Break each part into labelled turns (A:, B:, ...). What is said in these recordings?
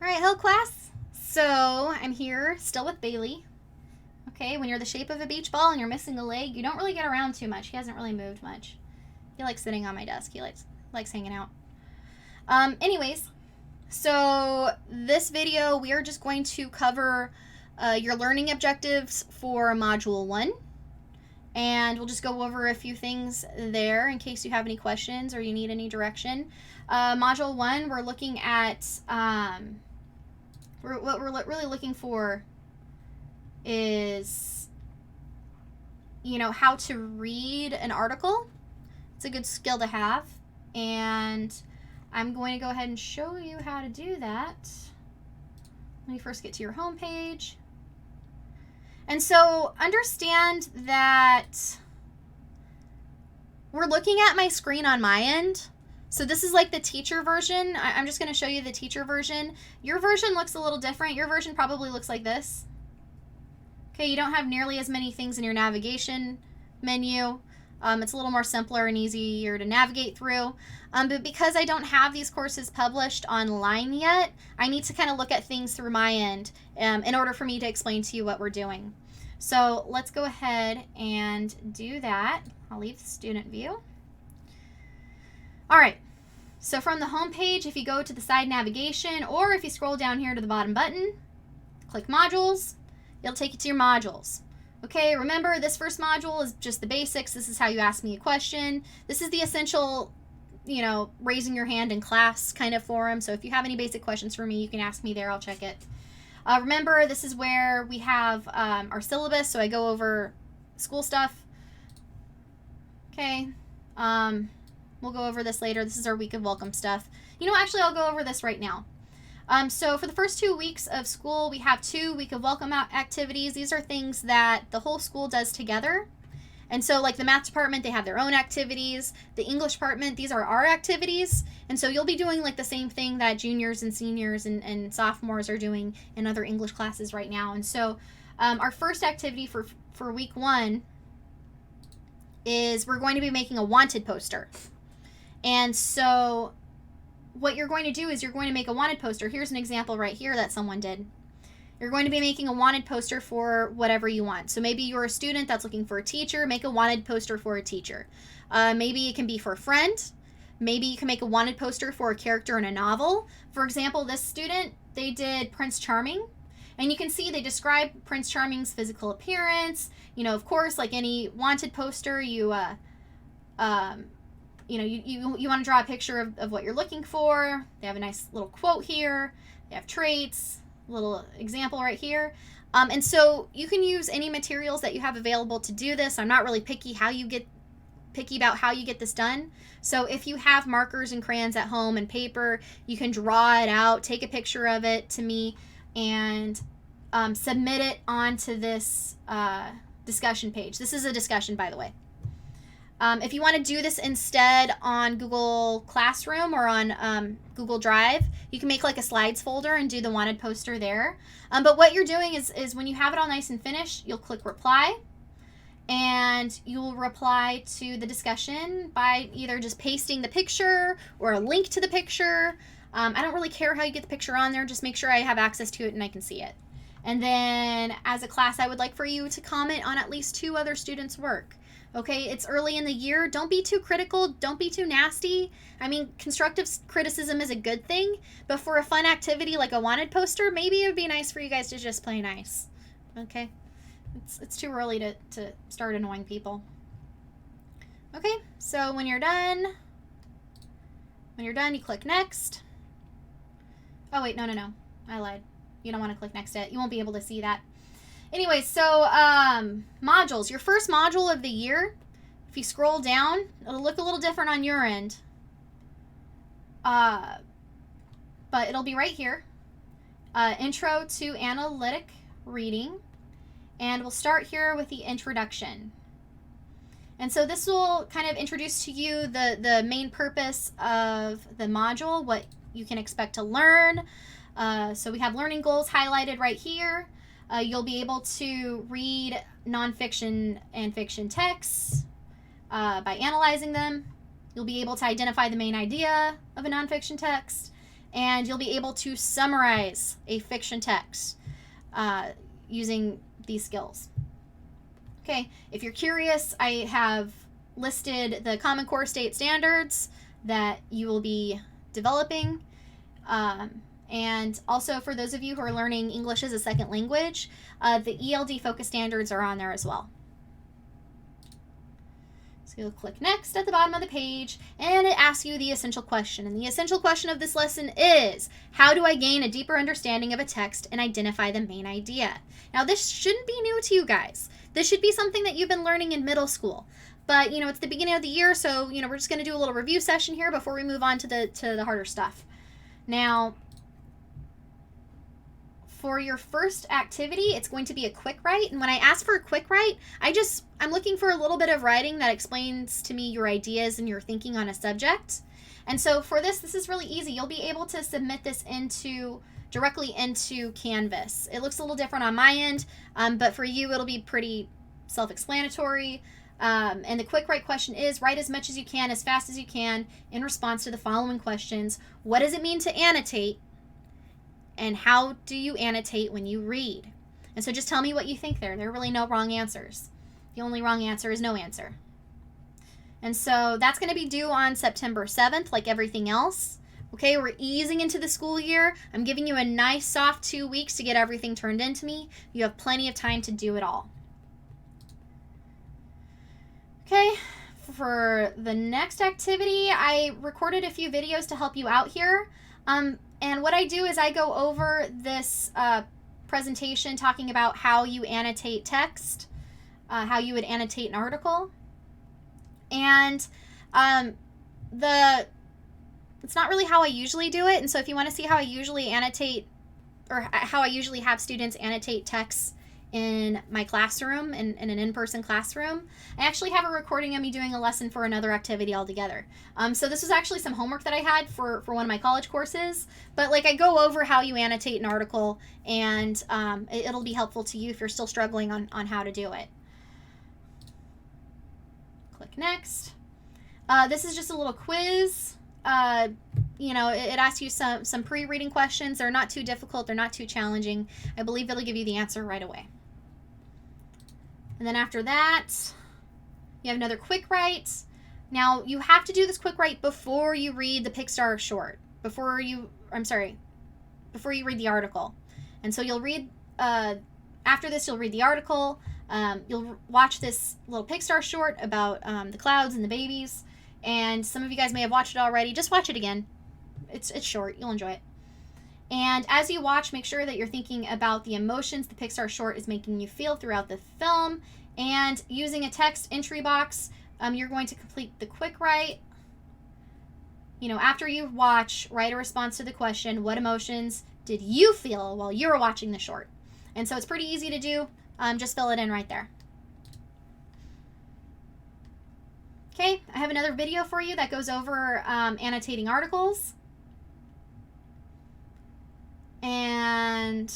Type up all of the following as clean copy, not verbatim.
A: All right, hello class. So I'm here still with Bailey. Okay, when you're the shape of a beach ball and you're missing a leg, you don't really get around too much. He hasn't really moved much. He likes sitting on my desk. He likes hanging out. Anyways, so this video we are just going to cover your learning objectives for Module 1. And we'll just go over a few things there in case you have any questions or you need any direction. Module 1, we're looking at, what we're really looking for is, how to read an article. It's a good skill to have. And I'm going to go ahead and show you how to do that. Let me first get to your home page. And so understand that we're looking at my screen on my end. So this is like the teacher version. I'm just going to show you the teacher version. Your version looks a little different. Your version probably looks like this. Okay, you don't have nearly as many things in your navigation menu. It's a little more simpler and easier to navigate through. But because I don't have these courses published online yet, I need to kind of look at things through my end in order for me to explain to you what we're doing. So let's go ahead and do that. I'll leave the student view. All right. So from the home page, if you go to the side navigation, or if you scroll down here to the bottom button, click modules, it'll take you to your modules. Okay, remember this first module is just the basics. This is how you ask me a question. This is the essential, raising your hand in class kind of forum. So if you have any basic questions for me, you can ask me there. I'll check it. Remember, this is where we have our syllabus. So I go over school stuff. Okay. We'll go over this later. This is our week of welcome stuff. Actually, I'll go over this right now. So for the first 2 weeks of school, we have 2 week of welcome activities. These are things that the whole school does together. And so like the math department, they have their own activities. The English department, these are our activities. And so you'll be doing like the same thing that juniors and seniors and sophomores are doing in other English classes right now. And so our first activity for week 1 is we're going to be making a wanted poster. And so what you're going to do is you're going to make a wanted poster. Here's an example right here that someone did. You're going to be making a wanted poster for whatever you want. So maybe you're a student that's looking for a teacher. Make a wanted poster for a teacher. Maybe it can be for a friend. Maybe you can make a wanted poster for a character in a novel. For example, this student, they did Prince Charming. And you can see they describe Prince Charming's physical appearance. Of course, like any wanted poster, you want to draw a picture of what you're looking for. They have a nice little quote here. They have traits, little example right here. And so you can use any materials that you have available to do this. I'm not really picky about how you get this done. So if you have markers and crayons at home and paper, you can draw it out, take a picture of it to me, and submit it onto this discussion page. This is a discussion, by the way. If you want to do this instead on Google Classroom or on Google Drive, you can make like a slides folder and do the wanted poster there. But what you're doing is when you have it all nice and finished, you'll click reply, and you'll reply to the discussion by either just pasting the picture or a link to the picture. I don't really care how you get the picture on there. Just make sure I have access to it and I can see it. And then as a class, I would like for you to comment on at least 2 other students' work. Okay, it's early in the year. Don't be too critical. Don't be too nasty. I mean, constructive criticism is a good thing, but for a fun activity like a wanted poster, maybe it would be nice for you guys to just play nice. Okay, it's too early to start annoying people. Okay, so when you're done, you click next. Oh wait, no, I lied. You don't want to click next yet. You won't be able to see that. Anyway, so modules. Your first module of the year, if you scroll down, it'll look a little different on your end. But it'll be right here. Intro to Analytic Reading. And we'll start here with the introduction. And so this will kind of introduce to you the main purpose of the module, what you can expect to learn. So we have learning goals highlighted right here. You'll be able to read nonfiction and fiction texts by analyzing them. You'll be able to identify the main idea of a nonfiction text and you'll be able to summarize a fiction text using these skills. Okay, if you're curious, I have listed the Common Core State standards that you will be developing. And also for those of you who are learning English as a second language, the ELD focus standards are on there as well. So you'll click next at the bottom of the page, and it asks you the essential question. And the essential question of this lesson is, how do I gain a deeper understanding of a text and identify the main idea? Now, this shouldn't be new to you guys. This should be something that you've been learning in middle school. But, it's the beginning of the year, so, we're just going to do a little review session here before we move on to the harder stuff. Now, for your first activity, it's going to be a quick write. And when I ask for a quick write, I'm looking for a little bit of writing that explains to me your ideas and your thinking on a subject. And so for this is really easy. You'll be able to submit this directly into Canvas. It looks a little different on my end, but for you, it'll be pretty self-explanatory. And the quick write question is, write as much as you can, as fast as you can, in response to the following questions. What does it mean to annotate? And how do you annotate when you read? And so just tell me what you think there. There are really no wrong answers. The only wrong answer is no answer. And so that's going to be due on September 7th, like everything else. Okay, we're easing into the school year. I'm giving you a nice soft 2 weeks to get everything turned into me. You have plenty of time to do it all. Okay, for the next activity, I recorded a few videos to help you out here. And what I do is I go over this presentation talking about how you annotate text, how you would annotate an article. And it's not really how I usually do it. And so if you want to see how I usually annotate, or how I usually have students annotate texts in my classroom, in an in-person classroom, I actually have a recording of me doing a lesson for another activity altogether. So this was actually some homework that I had for one of my college courses, but like I go over how you annotate an article, and it'll be helpful to you if you're still struggling on how to do it. Click next. This is just a little quiz. It asks you some pre-reading questions. They're not too difficult. They're not too challenging. I believe it'll give you the answer right away. And then after that, you have another quick write. Now, you have to do this quick write before you read the Pixar short. Before you read the article. And so you'll read, after this, you'll read the article. You'll watch this little Pixar short about the clouds and the babies. And some of you guys may have watched it already. Just watch it again. It's short. You'll enjoy it. And as you watch, make sure that you're thinking about the emotions the Pixar short is making you feel throughout the film. And using a text entry box, you're going to complete the quick write. After you watch, write a response to the question, what emotions did you feel while you were watching the short? And so it's pretty easy to do. Just fill it in right there. Okay, I have another video for you that goes over annotating articles. And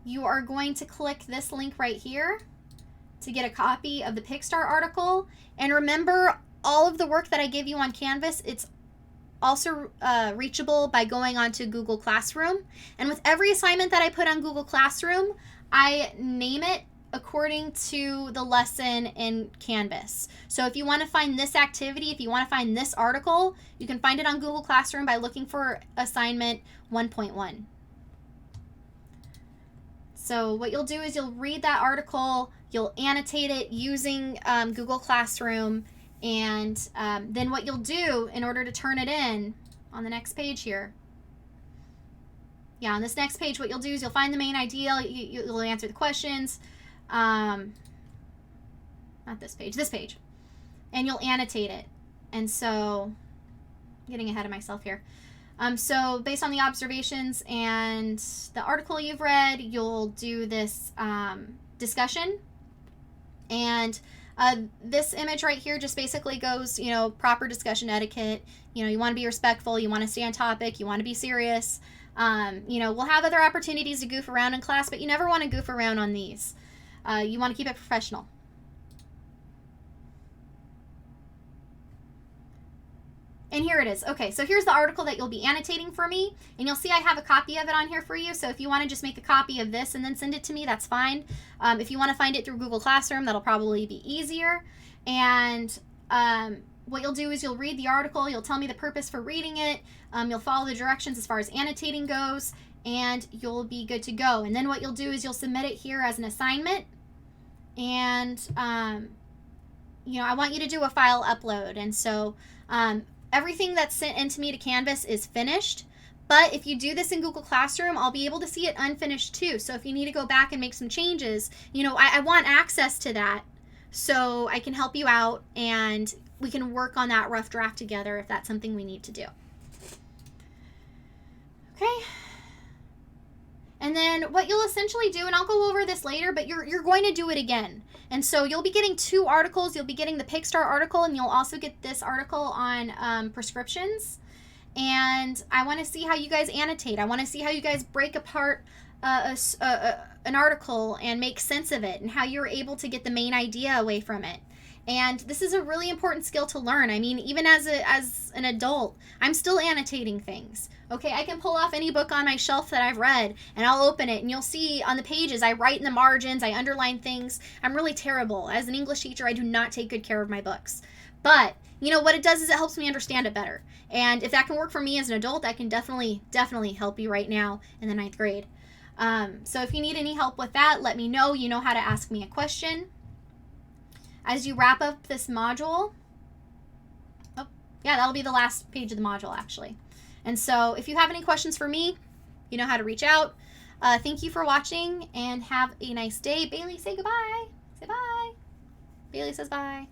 A: you are going to click this link right here to get a copy of the Pixar article. And remember, all of the work that I give you on Canvas, it's also reachable by going onto Google Classroom. And with every assignment that I put on Google Classroom, I name it according to the lesson in Canvas. So if you want to find this activity, if you want to find this article, you can find it on Google Classroom by looking for assignment 1.1. So what you'll do is you'll read that article, you'll annotate it using Google Classroom, and then what you'll do in order to turn it in on the next page here. Yeah, on this next page, what you'll do is you'll find the main idea, you'll answer the questions. Not this page, and you'll annotate it. And so, I'm getting ahead of myself here. So based on the observations and the article you've read, you'll do this discussion. And this image right here just basically goes, proper discussion etiquette. You want to be respectful, you want to stay on topic, you want to be serious. We'll have other opportunities to goof around in class, but you never want to goof around on these. You want to keep it professional. And here it is. Okay, so here's the article that you'll be annotating for me. And you'll see I have a copy of it on here for you. So if you want to just make a copy of this and then send it to me, that's fine. If you want to find it through Google Classroom, that'll probably be easier. And what you'll do is you'll read the article. You'll tell me the purpose for reading it. You'll follow the directions as far as annotating goes. And you'll be good to go. And then what you'll do is you'll submit it here as an assignment. And, you know, I want you to do a file upload. And so everything that's sent into me to Canvas is finished, but if you do this in Google Classroom, I'll be able to see it unfinished too. So if you need to go back and make some changes, you know, I want access to that so I can help you out and we can work on that rough draft together if that's something we need to do. Okay. And then what you'll essentially do, and I'll go over this later, but you're going to do it again. And so you'll be getting 2 articles. You'll be getting the Picstar article, and you'll also get this article on prescriptions. And I want to see how you guys annotate. I want to see how you guys break apart an article and make sense of it, and how you're able to get the main idea away from it. And this is a really important skill to learn. I mean, even as an adult, I'm still annotating things. Okay, I can pull off any book on my shelf that I've read, and I'll open it, and you'll see on the pages, I write in the margins, I underline things. I'm really terrible. As an English teacher, I do not take good care of my books. But, you know, what it does is it helps me understand it better. And if that can work for me as an adult, I can definitely help you right now in the 9th grade. So if you need any help with that, let me know. You know how to ask me a question. As you wrap up this module, oh, yeah, that'll be the last page of the module, actually. And so if you have any questions for me, you know how to reach out. Thank you for watching, and have a nice day. Bailey, say goodbye. Say bye. Bailey says bye.